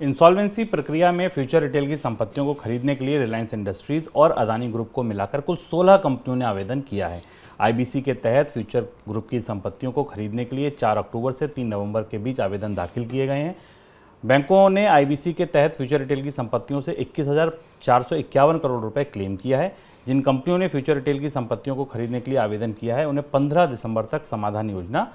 Insolvency प्रक्रिया में future retail की संपत्तियों को खरीदने के लिए रिलायंस इंडस्ट्रीज और अदानी ग्रुप को मिलाकर कुल 16 कंपनियों ने आवेदन किया है। आईबीसी के तहत फ्यूचर ग्रुप की संपत्तियों को खरीदने के लिए 4 अक्टूबर से 3 नवंबर के बीच आवेदन दाखिल किए गए हैं। बैंकों ने आईबीसी के तहत फ्यूचर रिटेल की संपत्तियों से 21,451 करोड़ रुपए क्लेम किया है। जिन कंपनियों ने फ्यूचर रिटेल की संपत्तियों को खरीदने के लिए आवेदन किया है उन्हें 15 दिसंबर तक समाधान योजना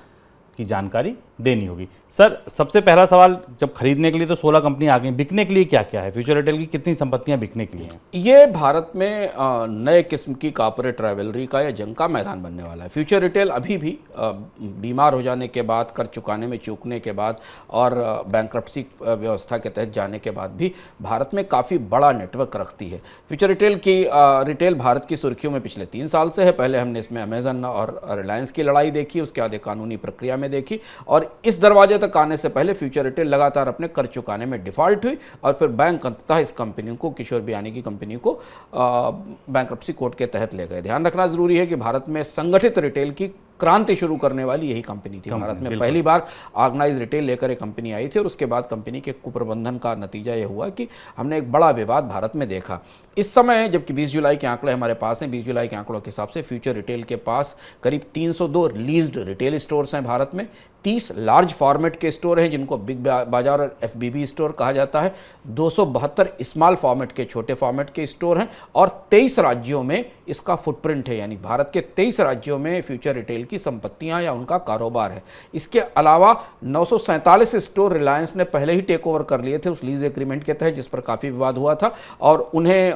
की जानकारी देनी होगी। सर, सबसे पहला सवाल, जब खरीदने के लिए तो 16 कंपनी आ गई, बिकने के लिए क्या क्या है? फ्यूचर रिटेल की कितनी संपत्तियां बिकने के लिए हैं? ये भारत में नए किस्म की कॉर्पोरेट राइवलरी का या जंग का मैदान बनने वाला है। फ्यूचर रिटेल अभी भी बीमार हो जाने के बाद, कर चुकाने में चूकने के बाद और बैंक्रप्सी व्यवस्था के तहत जाने के बाद भी भारत में काफ़ी बड़ा नेटवर्क रखती है। फ्यूचर रिटेल की रिटेल भारत की सुर्खियों में पिछले 3 साल से है। पहले हमने इसमें अमेजन और रिलायंस की लड़ाई देखी, उसके बाद कानूनी प्रक्रिया में देखी, और इस दरवाजे तक आने से पहले फ्यूचर रिटेल लगातार अपने कर चुकाने में डिफॉल्ट हुई और फिर बैंक अंततः इस कंपनी को, किशोर बियानी की कंपनी को, बैंक्रप्सी कोर्ट के तहत ले गए। ध्यान रखना जरूरी है कि भारत में संगठित रिटेल की क्रांति शुरू करने वाली यही कंपनी थी। भारत में पहली बार ऑर्गेनाइज रिटेल लेकर एक कंपनी आई थी और उसके बाद कंपनी के कुप्रबंधन का नतीजा यह हुआ कि हमने एक बड़ा विवाद भारत में देखा। इस समय जबकि 20 जुलाई के आंकड़े हमारे पास हैं, 20 जुलाई के आंकड़ों के हिसाब से फ्यूचर रिटेल के पास करीब 302 लीज्ड रिटेल स्टोर्स हैं भारत में, 30 लार्ज फॉर्मेट के स्टोर हैं जिनको बिग बाजार और एफबीबी स्टोर कहा जाता है, 272 स्मॉल फॉर्मेट के, छोटे फॉर्मेट के स्टोर हैं और 23 राज्यों में इसका फुटप्रिंट है। यानी भारत के 23 राज्यों में फ्यूचर रिटेल की संपत्तियां या उनका कारोबार है। इसके अलावा 947 स्टोर रिलायंस ने पहले ही टेक ओवर कर लिए थे उस लीज एग्रीमेंट के तहत, जिस पर काफ़ी विवाद हुआ था, और उन्हें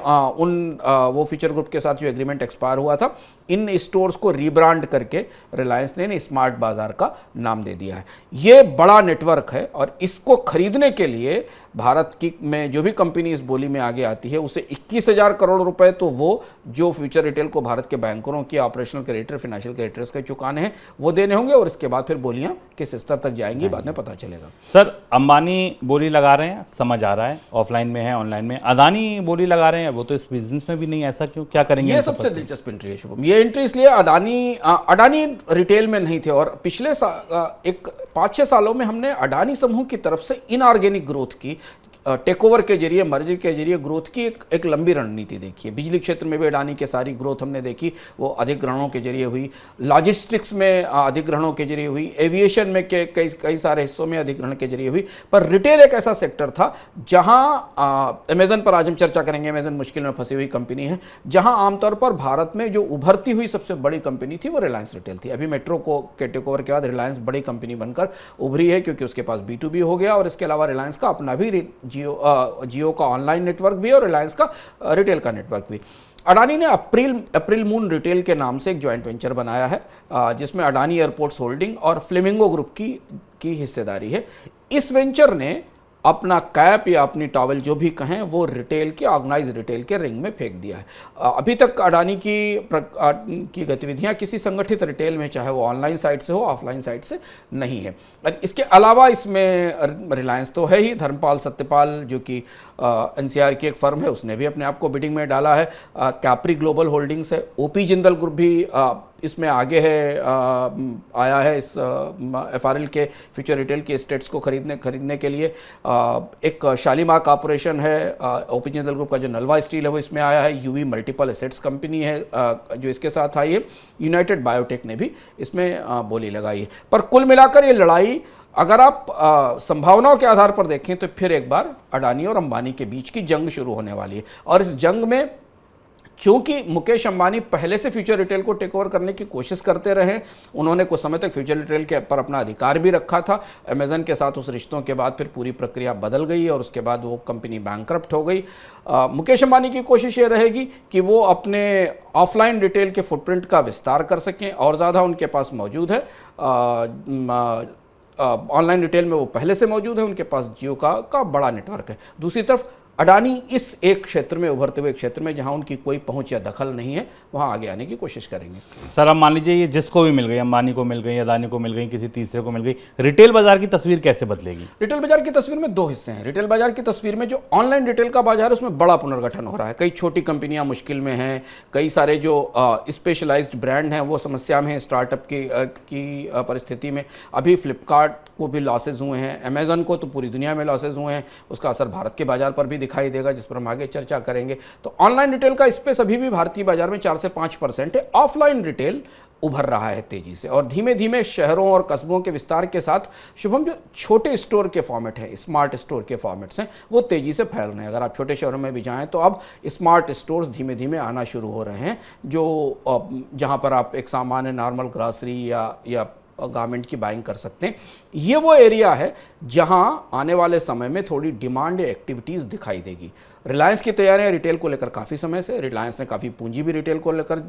वो फ्यूचर ग्रुप के साथ जो एग्रीमेंट एक्सपायर हुआ था, इन स्टोर्स को रीब्रांड करके रिलायंस ने स्मार्ट बाजार का नाम दे दिया है। ये बड़ा नेटवर्क है और इसको खरीदने के लिए भारत की में जो भी कंपनी इस बोली में आगे आती है उसे 21,000 करोड़ रुपए तो वो जो फ्यूचर रिटेल को भारत के बैंकरों की ऑपरेशनल क्रेडिटर, फाइनेंशियल क्रेडिटर्स के चुकाने हैं वो देने होंगे, और इसके बाद फिर बोलियां किस स्तर तक जाएंगी बाद में पता चलेगा। सर, अंबानी बोली लगा रहे हैं, समझ आ रहा है, ऑफलाइन में है, ऑनलाइन में। अदानी बोली लगा रहे हैं, वो तो इस बिजनेस में भी नहीं, ऐसा क्यों, क्या करेंगे? ये सबसे दिलचस्प एंट्री है शुभम। ये एंट्री इसलिए, अडानी रिटेल में नहीं थे और पिछले 5-6 सालों में हमने अडानी समूह की तरफ से इनऑर्गेनिक ग्रोथ की, टेक ओवर के जरिए, मर्जर के जरिए ग्रोथ की एक लंबी रणनीति देखी है। बिजली क्षेत्र में भी अडानी के सारी ग्रोथ हमने देखी, वो अधिग्रहणों के जरिए हुई, लॉजिस्टिक्स में अधिग्रहणों के जरिए हुई, एविएशन में कई सारे हिस्सों में अधिग्रहण के जरिए हुई, पर रिटेल एक ऐसा सेक्टर था जहां अमेजन पर आज हम चर्चा करेंगे, अमेजन मुश्किल में फंसी हुई कंपनी है, जहां आमतौर पर भारत में जो उभरती हुई सबसे बड़ी कंपनी थी वो रिलायंस रिटेल थी। अभी मेट्रो को के टेक ओवर के बाद रिलायंस बड़ी कंपनी बनकर उभरी है क्योंकि उसके पास B2B हो गया, और इसके अलावा रिलायंस का अपना भी जियो का ऑनलाइन नेटवर्क भी और रिलायंस का रिटेल का नेटवर्क भी। अडानी ने अप्रैल मून रिटेल के नाम से एक जॉइंट वेंचर बनाया है जिसमें अडानी एयरपोर्ट्स होल्डिंग और फ्लेमिंगो ग्रुप की हिस्सेदारी है। इस वेंचर ने अपना कैप या अपनी टॉवल जो भी कहें वो रिटेल के, ऑर्गेनाइज रिटेल के रिंग में फेंक दिया है। अभी तक अडानी की गतिविधियां किसी संगठित रिटेल में, चाहे वो ऑनलाइन साइट से हो, ऑफलाइन साइट से, नहीं है। इसके अलावा इसमें रिलायंस तो है ही, धर्मपाल सत्यपाल जो कि NCR की एक फर्म है उसने भी अपने आप को बिडिंग में डाला है, कैप्री ग्लोबल होल्डिंग्स है, OP जिंदल ग्रुप भी इसमें आगे है, आया है इस FRL के फ्यूचर रिटेल के एस्टेट्स को खरीदने के लिए। एक शालीमार कॉर्पोरेशन है, OP जिंदल ग्रुप का जो नलवा स्टील है वो इसमें आया है, UV मल्टीपल एसेट्स कंपनी है जो इसके साथ आई है, यूनाइटेड बायोटेक ने भी इसमें बोली लगाई है। पर कुल मिलाकर ये लड़ाई अगर आप संभावनाओं के आधार पर देखें तो फिर एक बार अडानी और अंबानी के बीच की जंग शुरू होने वाली है, और इस जंग में क्योंकि मुकेश अंबानी पहले से फ्यूचर रिटेल को टेक ओवर करने की कोशिश करते रहे, उन्होंने कुछ समय तक फ्यूचर रिटेल के पर अपना अधिकार भी रखा था। अमेजन के साथ उस रिश्तों के बाद फिर पूरी प्रक्रिया बदल गई और उसके बाद वो कंपनी बैंकरप्ट हो गई। मुकेश अंबानी की कोशिश ये रहेगी कि वो अपने ऑफलाइन रिटेल के फुटप्रिंट का विस्तार कर सकें, और ज़्यादा उनके पास मौजूद है। ऑनलाइन रिटेल में वो पहले से मौजूद है, उनके पास जियो का बड़ा नेटवर्क है। दूसरी तरफ अडानी इस एक क्षेत्र में, उभरते हुए क्षेत्र में जहां उनकी कोई पहुंच या दखल नहीं है, वहां आगे आने की कोशिश करेंगे। सर अब मान लीजिए ये जिसको भी मिल गई, अंबानी को मिल गई, अदानी को मिल गई, किसी तीसरे को मिल गई, रिटेल बाजार की तस्वीर कैसे बदलेगी? रिटेल बाजार की तस्वीर में दो हिस्से हैं। रिटेल बाजार की तस्वीर में जो ऑनलाइन रिटेल का बाजार है उसमें बड़ा पुनर्गठन हो रहा है। कई छोटी कंपनियां मुश्किल में हैं, कई सारे जो स्पेशलाइज्ड ब्रांड हैं वो समस्या में हैं स्टार्टअप की परिस्थिति में। अभी फ्लिपकार्ट को भी लॉसेज हुए हैं, अमेजन को तो पूरी दुनिया में लॉसेज हुए हैं, उसका असर भारत के बाजार पर भी दिखाई देगा, जिस पर हम आगे चर्चा करेंगे। तो ऑनलाइन रिटेल का स्पेस अभी भी भारतीय बाजार में 4 से 5% है। ऑफलाइन रिटेल उभर रहा है तेजी से, और धीमे धीमे शहरों और कस्बों के विस्तार के साथ शुभम जो छोटे स्टोर के फॉर्मेट हैं, स्मार्ट स्टोर के फॉर्मेट्स हैं, वो तेजी से फैल रहे हैं। अगर आप छोटे शहरों में भी जाएं तो अब स्मार्ट स्टोर्स धीमे धीमे आना शुरू हो रहे हैं, जो जहां पर आप एक सामान्य नॉर्मल ग्रॉसरी या गारमेंट की बाइंग कर सकते हैं। ये वो एरिया है जहां आने वाले समय में थोड़ी डिमांड या एक्टिविटीज़ दिखाई देगी। रिलायंस की तैयारियां रिटेल को लेकर काफ़ी समय से, रिलायंस ने काफ़ी पूंजी भी रिटेल को लेकर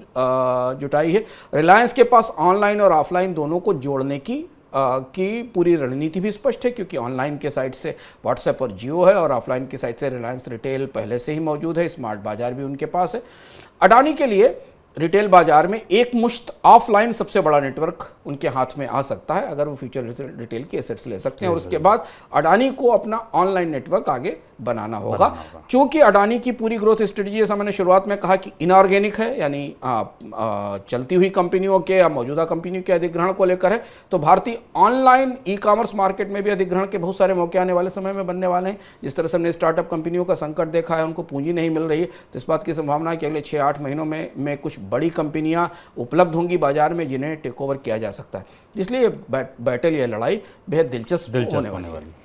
जुटाई है। रिलायंस के पास ऑनलाइन और ऑफलाइन दोनों को जोड़ने की पूरी रणनीति भी स्पष्ट है, क्योंकि ऑनलाइन के साइट से व्हाट्सएप और जियो है और ऑफलाइन की साइट से रिलायंस रिटेल पहले से ही मौजूद है। स्मार्ट बाजार भी उनके पास है। अडानी के लिए रिटेल बाजार में एक मुश्त ऑफलाइन सबसे बड़ा नेटवर्क उनके हाथ में आ सकता है, अगर वो फ्यूचर रिटेल के एसेट्स ले सकते हैं, और उसके बाद अडानी को अपना ऑनलाइन नेटवर्क आगे बनाना होगा। चूंकि अडानी की पूरी ग्रोथ स्ट्रेटजी, जैसा मैंने शुरुआत में कहा कि इनऑर्गेनिक है, यानी चलती हुई कंपनियों के या मौजूदा कंपनियों के अधिग्रहण को लेकर है, तो भारतीय ऑनलाइन ई कॉमर्स मार्केट में भी अधिग्रहण के बहुत सारे मौके आने वाले समय में बनने वाले हैं। जिस तरह से हमने स्टार्टअप कंपनियों का संकट देखा है, उनको पूंजी नहीं मिल रही है, तो इस बात की संभावना है कि अगले 6-8 महीनों में कुछ बड़ी कंपनियां उपलब्ध होंगी बाजार में, जिन्हें टेक ओवर किया जा सकता है। इसलिए बैटल, यह लड़ाई बेहद दिलचस्प होने वाली है।